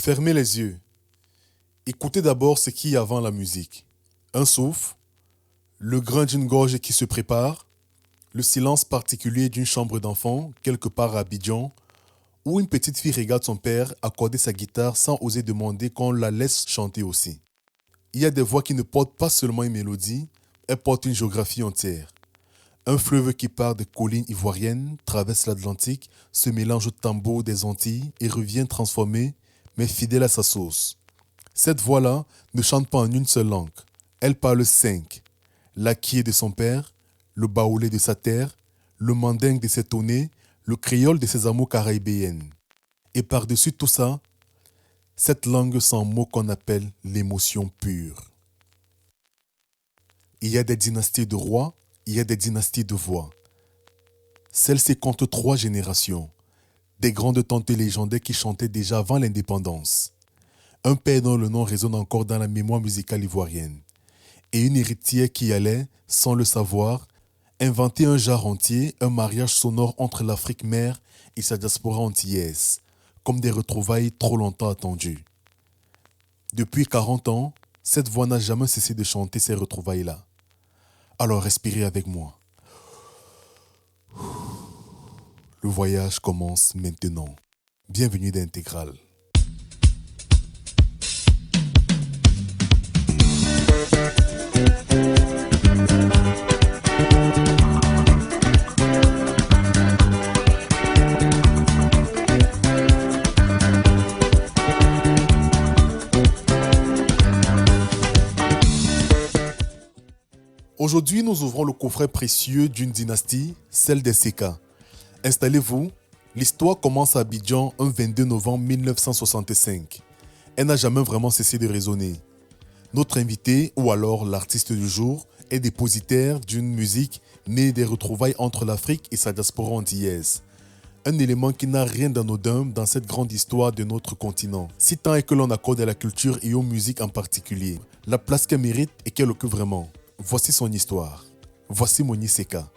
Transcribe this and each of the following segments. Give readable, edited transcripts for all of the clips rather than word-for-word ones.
Fermez les yeux. Écoutez d'abord ce qu'il y a avant la musique. Un souffle, le grain d'une gorge qui se prépare, le silence particulier d'une chambre d'enfant, quelque part à Abidjan, où une petite fille regarde son père accorder sa guitare sans oser demander qu'on la laisse chanter aussi. Il y a des voix qui ne portent pas seulement une mélodie, elles portent une géographie entière. Un fleuve qui part des collines ivoiriennes, traverse l'Atlantique, se mélange au tambour des Antilles et revient transformé, mais fidèle à sa sauce. Cette voix-là ne chante pas en une seule langue. Elle parle 5. L'akié de son père, le baoulé de sa terre, le mandingue de ses tonnées, le créole de ses amours caraïbéennes. Et par-dessus tout ça, cette langue sans mots qu'on appelle l'émotion pure. Il y a des dynasties de rois, il y a des dynasties de voix. Celle-ci compte 3 générations. Des grandes tantes légendaires qui chantaient déjà avant l'indépendance. Un père dont le nom résonne encore dans la mémoire musicale ivoirienne. Et une héritière qui allait, sans le savoir, inventer un genre entier, un mariage sonore entre l'Afrique mère et sa diaspora antillaise, comme des retrouvailles trop longtemps attendues. Depuis 40 ans, cette voix n'a jamais cessé de chanter ces retrouvailles-là. Alors respirez avec moi. Le voyage commence maintenant. Bienvenue dans Intégral. Aujourd'hui, nous ouvrons le coffret précieux d'une dynastie, celle des Seka. Installez-vous, l'histoire commence à Abidjan un 22 novembre 1965. Elle n'a jamais vraiment cessé de résonner. Notre invité, ou alors l'artiste du jour, est dépositaire d'une musique née des retrouvailles entre l'Afrique et sa diaspora antillaise. Un élément qui n'a rien d'anodin dans cette grande histoire de notre continent, si tant est que l'on accorde à la culture et aux musiques en particulier la place qu'elle mérite et qu'elle occupe vraiment. Voici son histoire. Voici Moni Seka.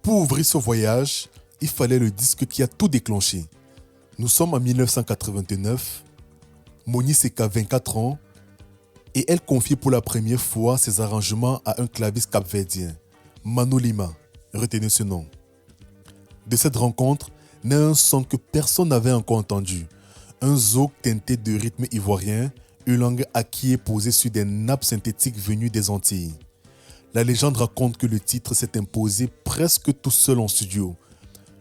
Pour ouvrir ce voyage, il fallait le disque qui a tout déclenché. Nous sommes en 1989, Moni Seka a 24 ans et elle confie pour la première fois ses arrangements à un claviste capverdien, Mano Lima, retenez ce nom. De cette rencontre naît un son que personne n'avait encore entendu, un zouk teinté de rythme ivoirien, une langue acquise posée sur des nappes synthétiques venues des Antilles. La légende raconte que le titre s'est imposé presque tout seul en studio,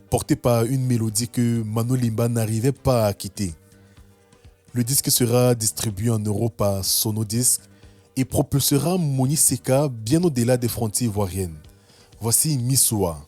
porté par une mélodie que Mano Lima n'arrivait pas à quitter. Le disque sera distribué en Europe par Sonodisc et propulsera Moni Seka bien au-delà des frontières ivoiriennes. Voici Missoua.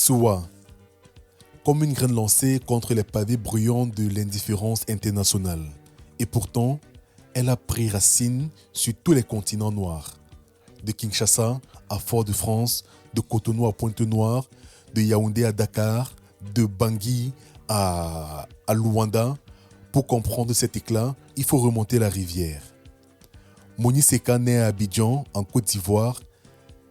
Missoua, comme une graine lancée contre les pavés bruyants de l'indifférence internationale. Et pourtant, elle a pris racine sur tous les continents noirs. De Kinshasa à Fort-de-France, de Cotonou à Pointe-Noire, de Yaoundé à Dakar, de Bangui à Luanda. Pour comprendre cet éclat, il faut remonter la rivière. Moni Seka naît à Abidjan, en Côte d'Ivoire.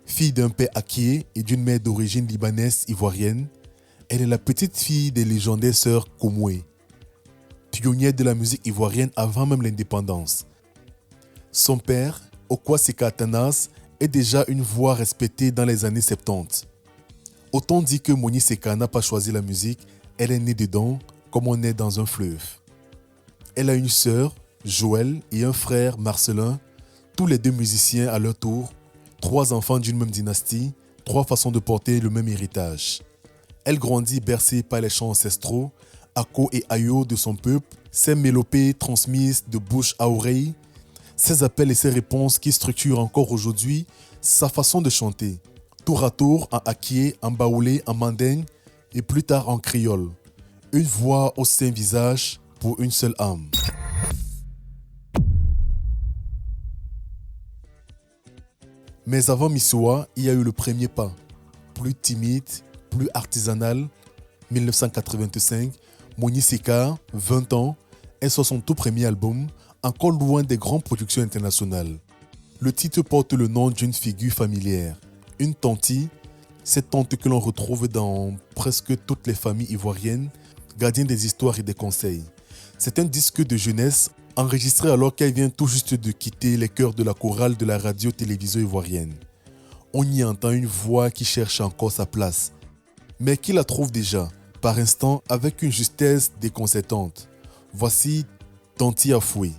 Fille d'un père hakié et d'une mère d'origine libanaise ivoirienne, elle est la petite fille des légendaires sœurs Komoué, pionnière de la musique ivoirienne avant même l'indépendance. Son père, Okwa Seka Atanas, est déjà une voix respectée dans les années 70. Autant dit que Moni Seka n'a pas choisi la musique, elle est née dedans, comme on est dans un fleuve. Elle a une sœur, Joël, et un frère, Marcelin, tous les deux musiciens à leur tour, 3 enfants d'une même dynastie, 3 façons de porter le même héritage. Elle grandit bercée par les chants ancestraux, Ako et Ayo de son peuple, ses mélopées transmises de bouche à oreille, ses appels et ses réponses qui structurent encore aujourd'hui sa façon de chanter, tour à tour en hakié, en baoulé, en mandingue et plus tard en créole. Une voix au sein visage pour une seule âme. Mais avant Missoua, il y a eu le premier pas. Plus timide, plus artisanal. 1985, Moni Seka, 20 ans, est sur son tout premier album, encore loin des grandes productions internationales. Le titre porte le nom d'une figure familière, une tantie, cette tante que l'on retrouve dans presque toutes les familles ivoiriennes, gardienne des histoires et des conseils. C'est un disque de jeunesse enregistré alors qu'elle vient tout juste de quitter les chœurs de la chorale de la radio-télévision ivoirienne. On y entend une voix qui cherche encore sa place, mais qui la trouve déjà, par instant, avec une justesse déconcertante. Voici Tanti Afoué.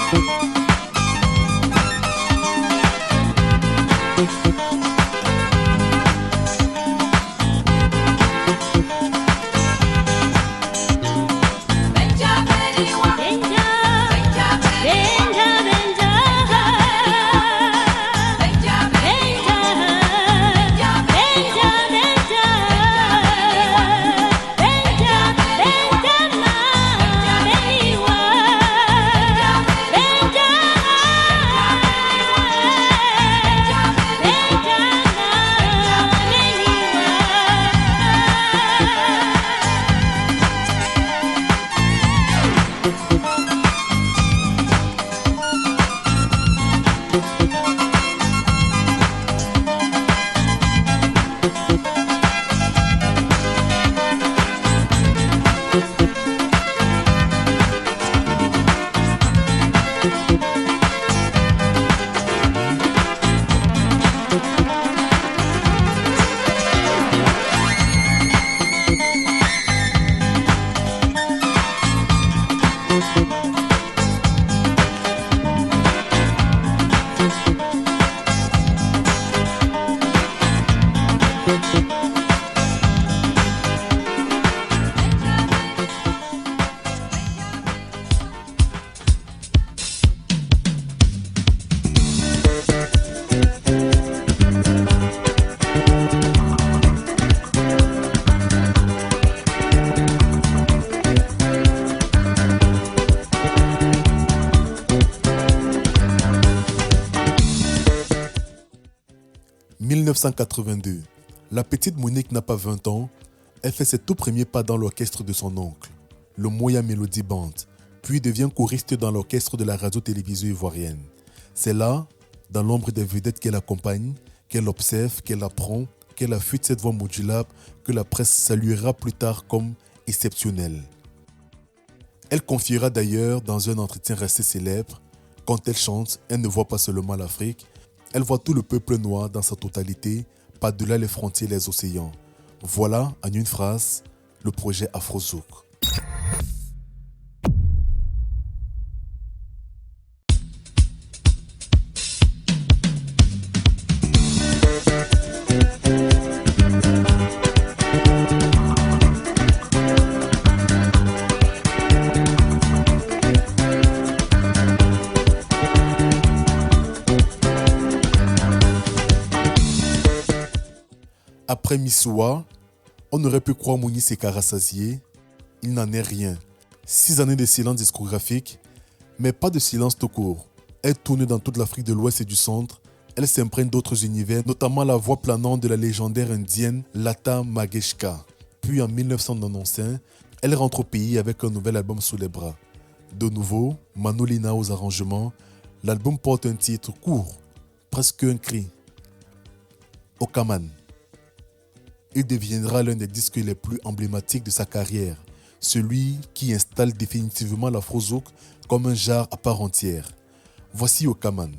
« 1982. La petite Monique n'a pas 20 ans. Elle fait ses tout premiers pas dans l'orchestre de son oncle, le Moya Melody Band, puis devient choriste dans l'orchestre de la radio-télévision ivoirienne. C'est là, dans l'ombre des vedettes qu'elle accompagne, qu'elle observe, qu'elle apprend, qu'elle affûte cette voix modulable que la presse saluera plus tard comme exceptionnelle. Elle confiera d'ailleurs dans un entretien resté célèbre, quand elle chante, elle ne voit pas seulement l'Afrique, elle voit tout le peuple noir dans sa totalité, par-delà les frontières et les océans. Voilà, en une phrase, le projet Afrozouk. Après Missoua, on aurait pu croire Mouni s'est rassasié. Il n'en est rien. 6 années de silence discographique, mais pas de silence tout court. Elle tourne dans toute l'Afrique de l'Ouest et du Centre. Elle s'imprègne d'autres univers, notamment la voix planante de la légendaire indienne Lata Mangeshkar. Puis en 1995, elle rentre au pays avec un nouvel album sous les bras. De nouveau, Manolina aux arrangements. L'album porte un titre court, presque un cri. Okaman. Il deviendra l'un des disques les plus emblématiques de sa carrière, celui qui installe définitivement l'Afrozouk comme un genre à part entière. Voici Okaman.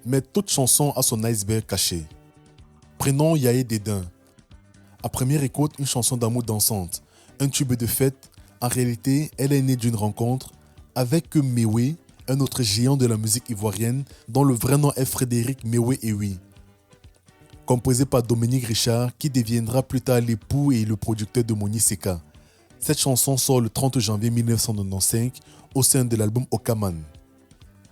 Mais toute chanson a son iceberg caché. Prenons Yaé Dédain. À première écoute, une chanson d'amour dansante, un tube de fête. En réalité, elle est née d'une rencontre avec Mewé, un autre géant de la musique ivoirienne dont le vrai nom est Frédéric Mewé Ewi. Composé par Dominique Richard, qui deviendra plus tard l'époux et le producteur de Moni Seka. Cette chanson sort le 30 janvier 1995 au sein de l'album Okaman.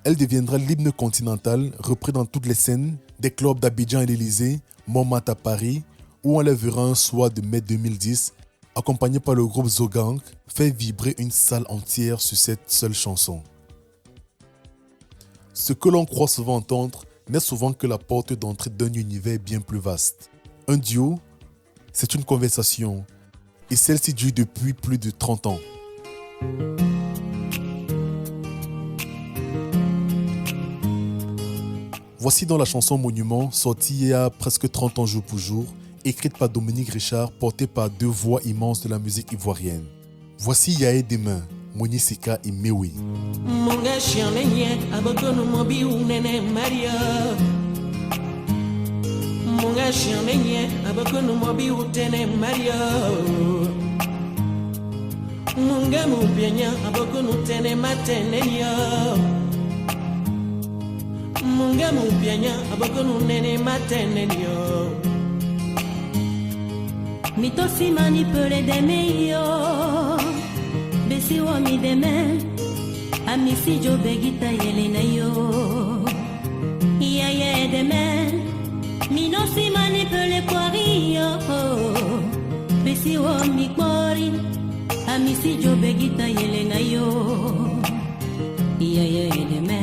Elle deviendra l'hymne continental repris dans toutes les scènes des clubs d'Abidjan et l'Élysée, Montmartre à Paris, où on la verra un soir de mai 2010, accompagné par le groupe Zogang, fait vibrer une salle entière sur cette seule chanson. Ce que l'on croit souvent entendre n'est souvent que la porte d'entrée d'un univers bien plus vaste. Un duo, c'est une conversation, et celle-ci dure depuis plus de 30 ans. Voici dans la chanson Monument, sortie il y a presque 30 ans jour pour jour, écrite par Dominique Richard, portée par deux voix immenses de la musique ivoirienne. Voici Yaé Demain, Moni Seka et Mewé. Monga chianenye abokono mobi unene Maria. Monga chianenye abokono mobi utene Maria. Monga mubianya abokono tene matenenya. Monga mubianya abokono nene matenenya. Mitosi manipule deme yo. Besi wa mi deme. Amisi jo begita yelena yo. Iya deme. Minosi manipule kwari yo. Besi wa mi kwari. Amisi jo begita yelena yo. Iya deme.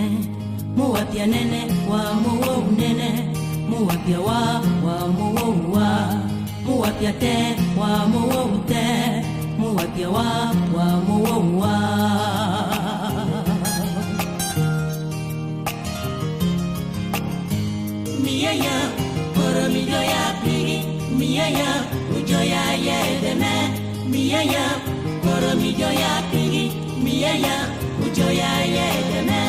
Muwapia nene wa muwo nene. Muwapia wa muwo wa. Muwapia te wa muwo te. Muwapia wa muwo wa. Miyaya, koro mijoya pigi. Miyaya, ujoya yedeme. Miyaya, koro mijoya pigi. Miyaya, ujoya yedeme.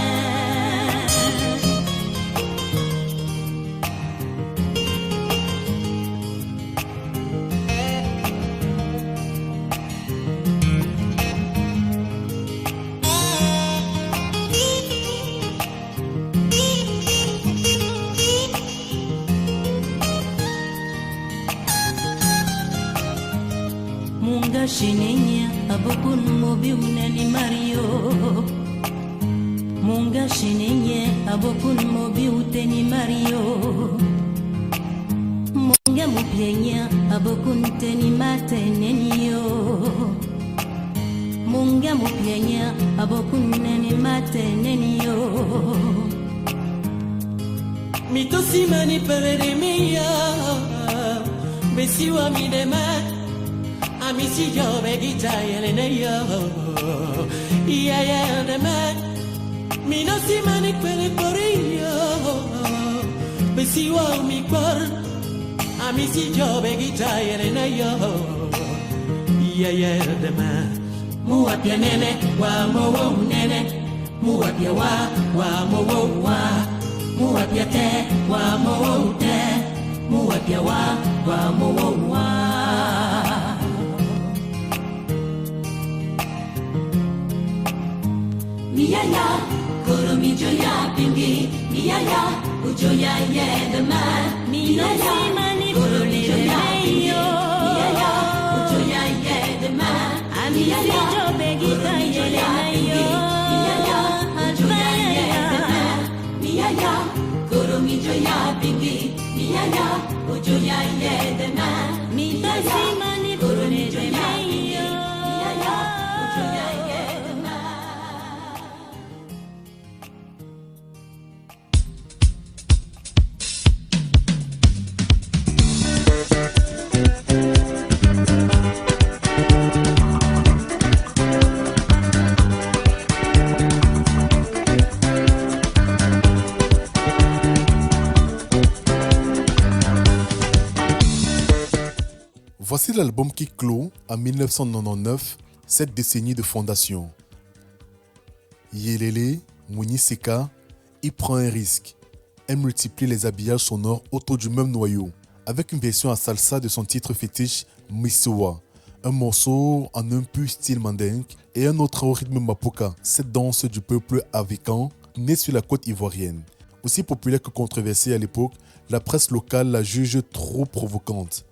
Munga shinenya abokun mobi uneni Mario. Munga shinenya abokun mobi uteni Mario. Munga mupienya abokun teni matenenyo. Munga mupienya abokun neni matenenyo. Mitosi manipere de meya. Besi wa mi dema. Amisi yo begita yelena yo. Iya de man. Mi no si manipele por yo. Besi wa mi por. Amisi yo begita yelena yo. Iya de man. Muwapia nene wa muwo nene. Muwapia wa muwo wa. Muwapia te wa muwo te. Muwapia wa muwo wa. Miyaya, koro mijoya pingi. Miyaya, ujoya yedema. Miyaya, koro mijoya pingi. Miyaya, ujoya yedema. Amisi jo begita yelena yo. Miyaya, ujoya yedema. Miyaya, koro mijoya pingi. Miyaya, ujoya yedema. Miyaya, koro mijoya pingi. Miyaya, ujoya yedema. Voici l'album qui clôt en 1999 cette décennie de fondation. Yelele, Moni Seka, il prend un risque. elle multiplie les habillages sonores autour du même noyau, avec une version à salsa de son titre fétiche Misiwa, un morceau en un pur style mandingue et un autre au rythme mapuka, cette danse du peuple africain née sur la côte ivoirienne. Aussi populaire que controversée à l'époque, la presse locale la juge trop provocante.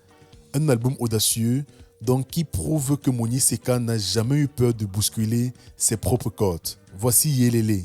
Un album audacieux, donc qui prouve que Moni Seka n'a jamais eu peur de bousculer ses propres codes. Voici Yelele.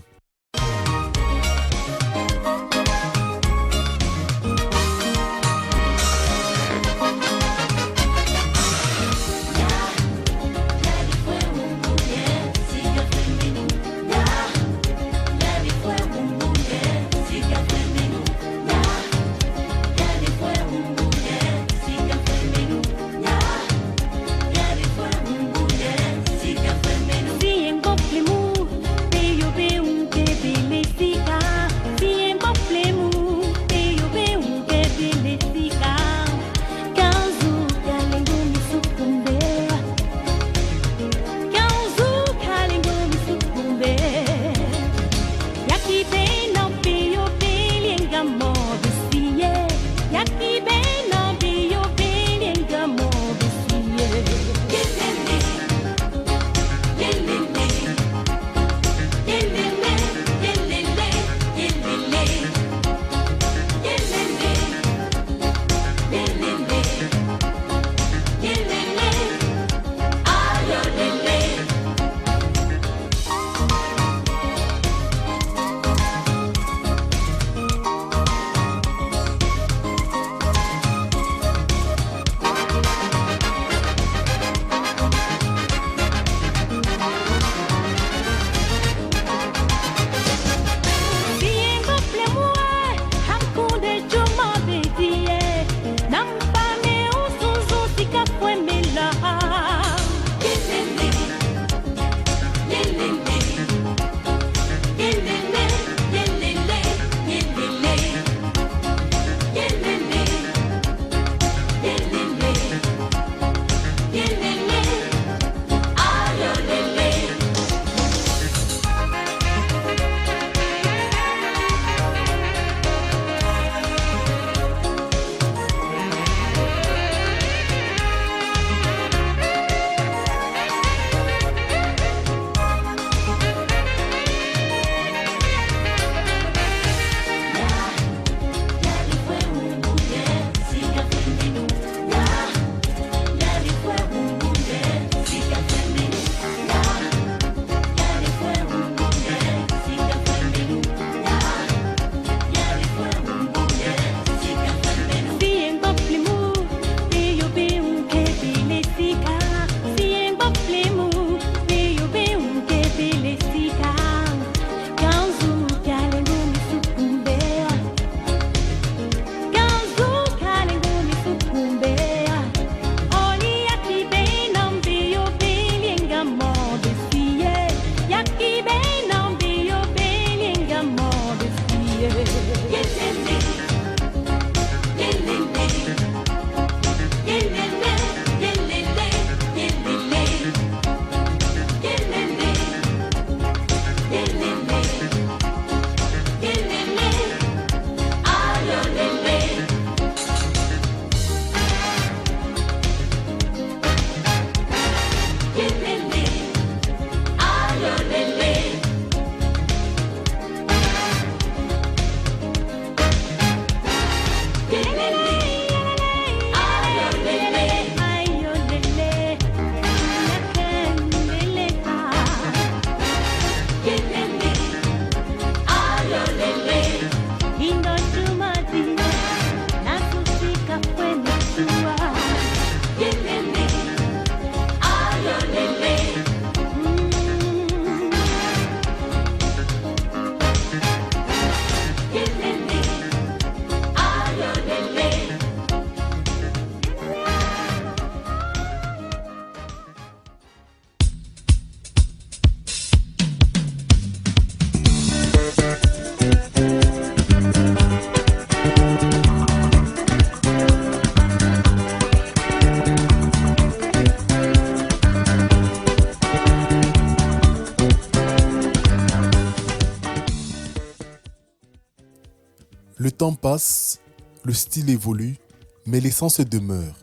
Le temps passe, le style évolue, mais l'essence demeure.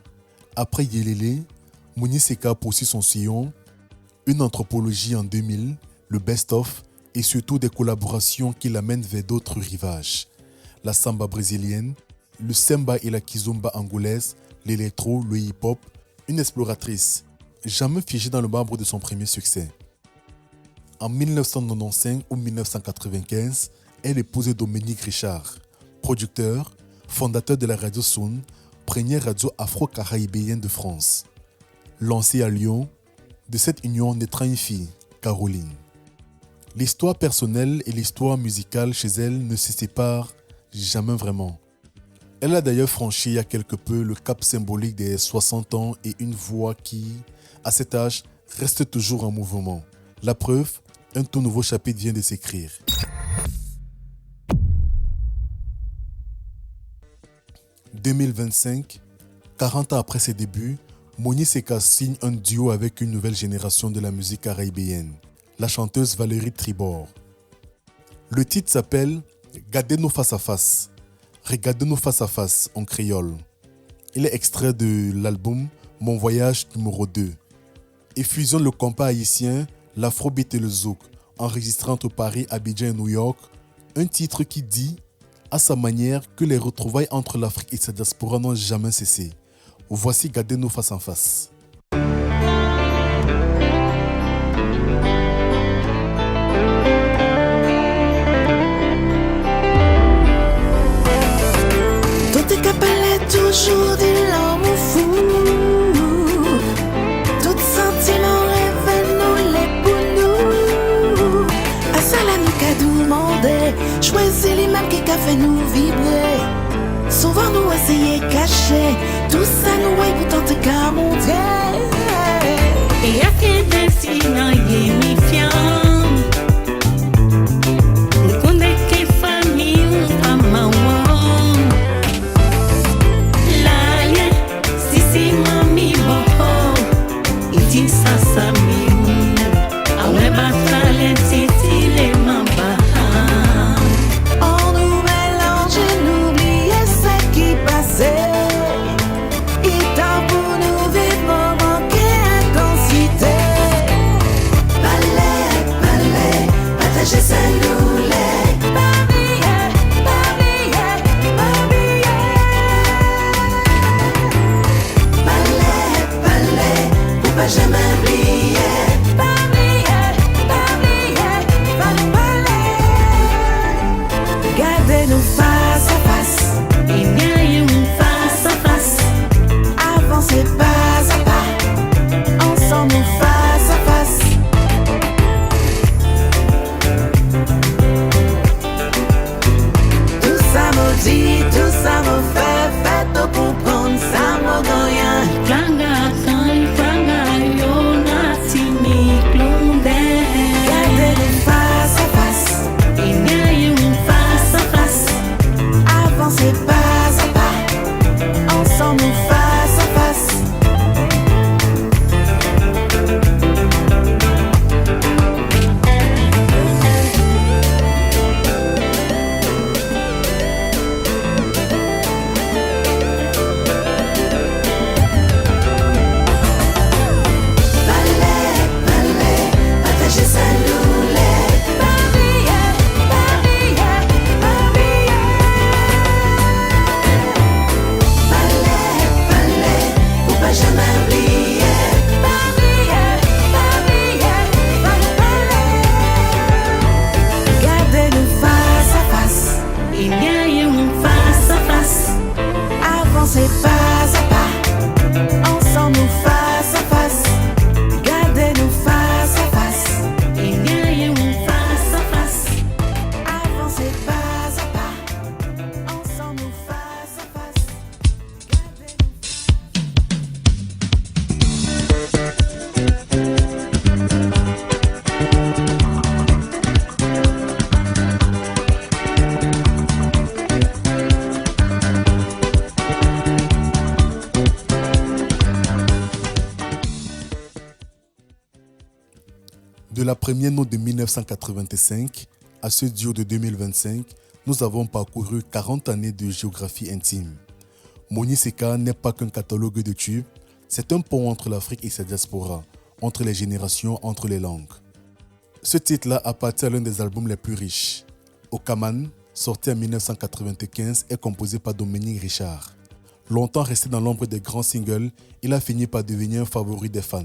Après Yelele, Mouni Seka poursuit son sillon, une anthropologie en 2000, le best-of et surtout des collaborations qui l'amènent vers d'autres rivages. La samba brésilienne, le semba et la kizomba angolaise, l'électro, le hip-hop, une exploratrice, jamais figée dans le marbre de son premier succès. En 1995 ou 1995, elle épouse Dominique Richard, producteur, fondateur de la radio Soun, première radio afro-caribéenne de France. Lancée à Lyon, de cette union naîtra une fille, Caroline. L'histoire personnelle et l'histoire musicale chez elle ne se séparent jamais vraiment. Elle a d'ailleurs franchi il y a quelque peu le cap symbolique des 60 ans et une voix qui, à cet âge, reste toujours en mouvement. La preuve, un tout nouveau chapitre vient de s'écrire. « 2025, 40 ans après ses débuts, Mouni Seka signe un duo avec une nouvelle génération de la musique caribéenne, la chanteuse Valérie Tribord. Le titre s'appelle « Gardez-nous face à face ». Regardez-nous face à face en créole. Il est extrait de l'album Mon Voyage numéro 2 et fusionne le compas haïtien, l'afrobeat et le zouk, enregistré entre Paris, Abidjan et New York, un titre qui dit, à sa manière, que les retrouvailles entre l'Afrique et sa diaspora n'ont jamais cessé. Voici Gardez-nous face à face. Toujours de l'amour fou. Tout sentiment rêve nous les pour nous. À ça la nous qu'a demandé. Choisir les mêmes qui qu'a fait nous vibrer. Souvent nous essayer cacher. Tout ça nous est pour tenter qu'à monter. Et à quel destin y est mi fiant. Nous connaît que famille ou maman. On nous mélange et n'oublier ce qui passait. Et tant pour nous vivre manquer intensité. Ballet, ballet, partager ça nous l'est. Babiller, babiller, babiller. Ballet, ballet, pour pas jamais oublier. Gardez-nous face à face. Il y a eu face à face. Avancez pas à pas. Ensemble face à face. Tout ça me dit, tout ça me fait. Faites pour prendre ça me donne rien. Planga, planga, yo natini klonde. Gardez-nous face à face. Il y a eu face à face. Avancez pas à pas. Ensemble face à face. Ballet, ballet, partagez ça nous l'est. Babiller, babiller, babiller. Ballet, ballet, pour pas jamais oublier. Babiller, babiller, babiller. Gardez-nous face à face. Il y a eu face à face. Avancez pas à pas. Ensemble face à face. Gardez-nous face à face. Il y a eu face à face. Avancez pas à pas. Ensemble face à face. Gardez-nous. De la première note de 1985 à ce duo de 2025, nous avons parcouru 40 années de géographie intime. Moni Seka n'est pas qu'un catalogue de tubes, c'est un pont entre l'Afrique et sa diaspora, entre les générations, entre les langues. Ce titre-là appartient à l'un des albums les plus riches. Okaman, sorti en 1995, est composé par Dominique Richard. Longtemps resté dans l'ombre des grands singles, il a fini par devenir un favori des fans,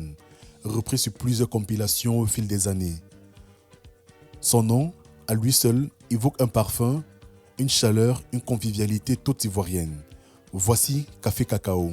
repris sur plusieurs compilations au fil des années. Son nom, à lui seul, évoque un parfum, une chaleur, une convivialité toute ivoirienne. Voici Café Cacao.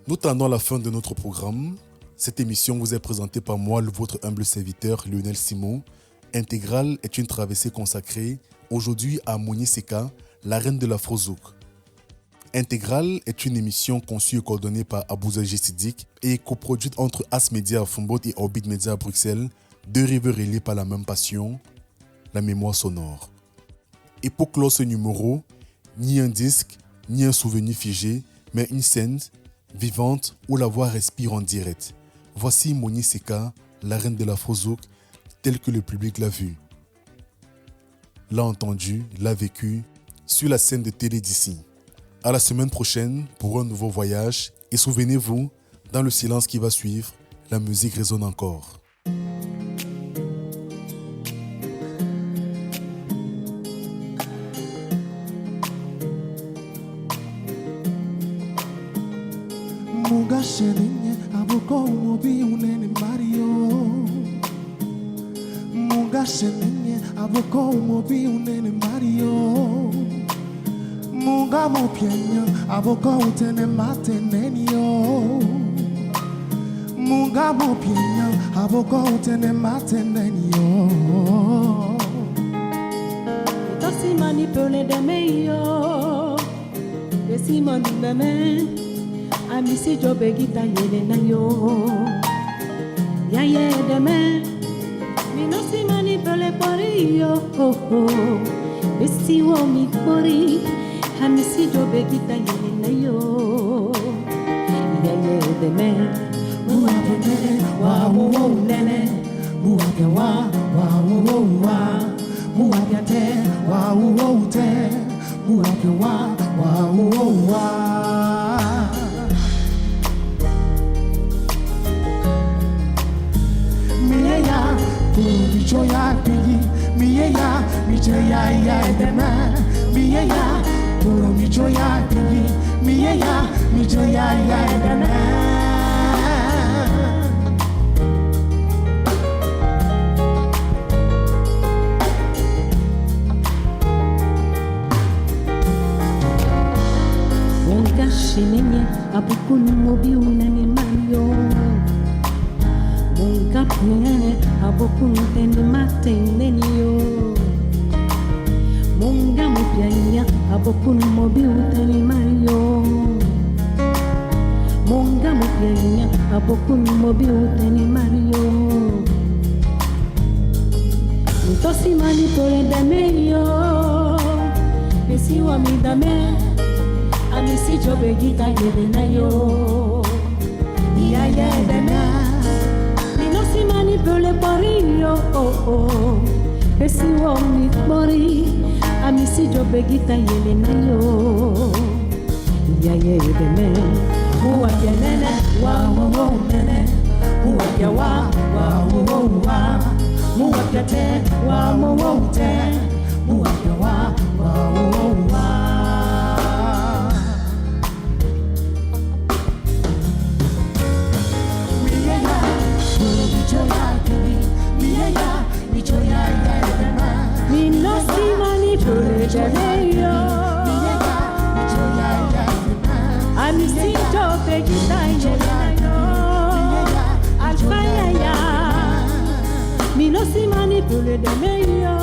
Nous tendons à la fin de notre programme. Cette émission vous est présentée par moi, votre humble serviteur Lionel Simon. Intégral est une traversée consacrée aujourd'hui à Mouni Seka, la reine de l'Afrozouk. Intégral est une émission conçue et coordonnée par Abouza Sidik et coproduite entre As Media à Fumbaut et Orbit Media à Bruxelles, deux rivaux reliés par la même passion, la mémoire sonore. Et pour clore ce numéro, ni un disque, ni un souvenir figé, mais une scène vivante où la voix respire en direct. Voici Mouni Seka, la reine de l'Afrozouk, telle que le public l'a vue, l'a entendue, l'a vécue sur la scène de télé d'ici. À la semaine prochaine pour un nouveau voyage et souvenez-vous, dans le silence qui va suivre, la musique résonne encore. Muga sheninye aboko umobi unene Mario. Muga sheninye aboko umobi unene Mario. Muga mopienya aboko utene matenenio. Muga mopienya aboko utene matenenio. Tosi manipule de meyo, besi mani meme. Amisi jobe gita yele na yo. Ya ye de me, mi no si manipule pori yo. Besi wo mi pori. Amisi jobe gita yele na yo. Ya ye de me, Mua pene wa wo nene. Mua pia wa wo wa. Mua pia te wa wo te. Mua pia wa wo wa. Michoya pigi, miyeya, michoya ya edema, miyeya, puro michoya pigi, miyeya, michoya ya edema. Wonga shemenye abukunu mobi unani mario. Munga pye abokunu teni matenenio. Munga mupya abokunu mobi uteni mario. Munga mupya abokunu mobi uteni mario. Ntosi mani tole dameyo. Besi wa mi dame. Amisi jobe gita yele na yo. Ya ya dame. Si manipule pori yo, besi wo mi pori, amisi jobe gita yele na yo. Ya ye de me, uwa ya nene, wa wo nene, uwa ya wa wo, uwa ya te, wa wo te, uwa ya wa wo. Mi no si manipule janeyo. Amisi jobe gita yele na yo. Alfaya ya. Mi no si manipule janeyo.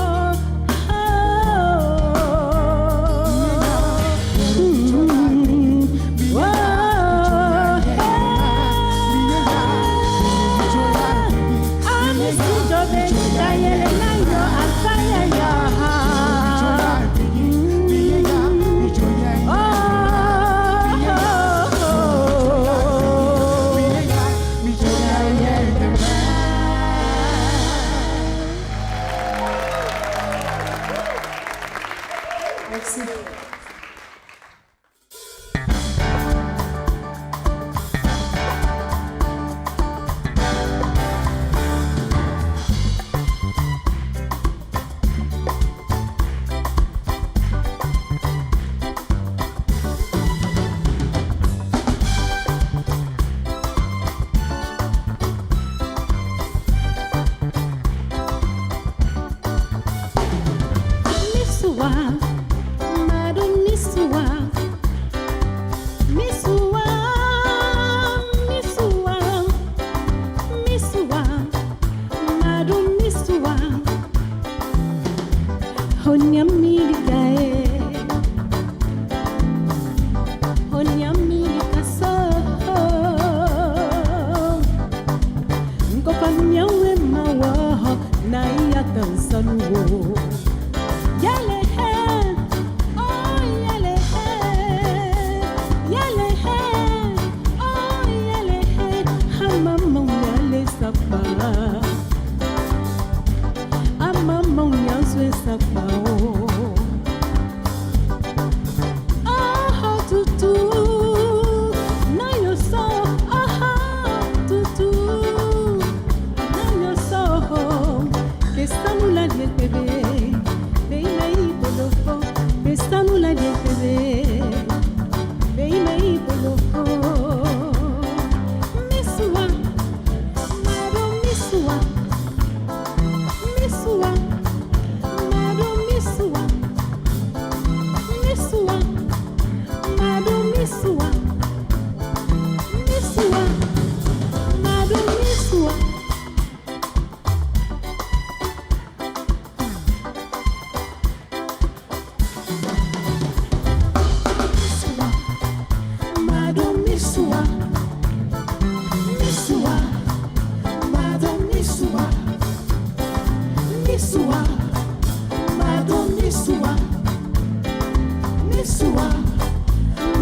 misua,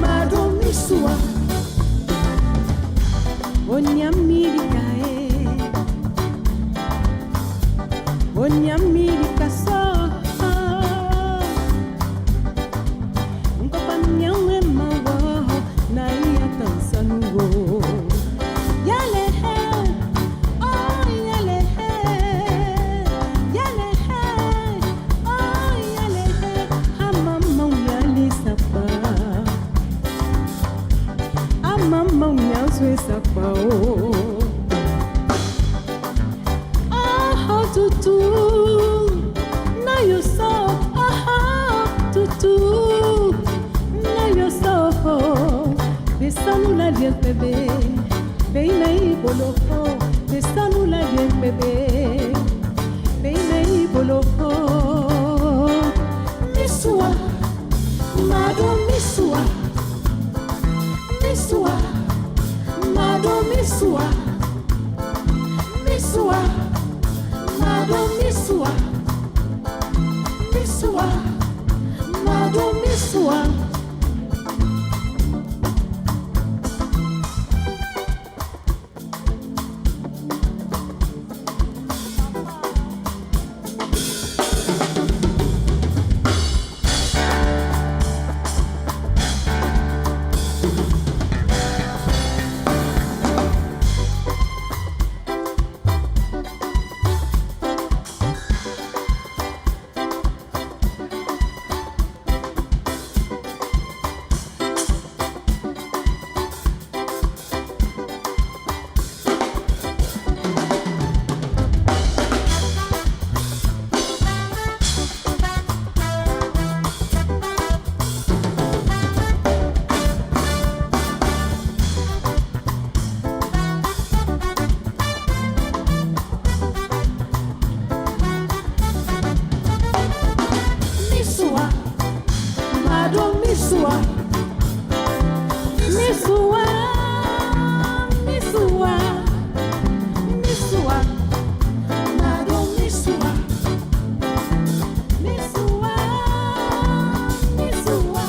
mado misua. Onyamilika Onyamilika so Nkopa mnyawe mawa na iya tansanugo Yale he, oh yale he Yale he, oh yale he Hamama yale sapa Hamama yale sapa oh tutu na yo so tutu na yo so besanu la bien bébé beina iboloko besanu la bien bébé beina iboloko misua mado misua misua mado misua misua mado misua misua mado misua misua misua misua misua mado misua misua misua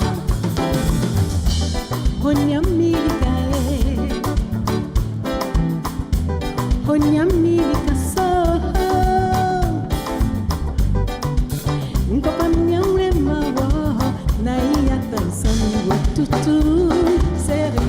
onyamilika onyamilika so nkopa mnyawe mawa na iya tansani wa tutu sere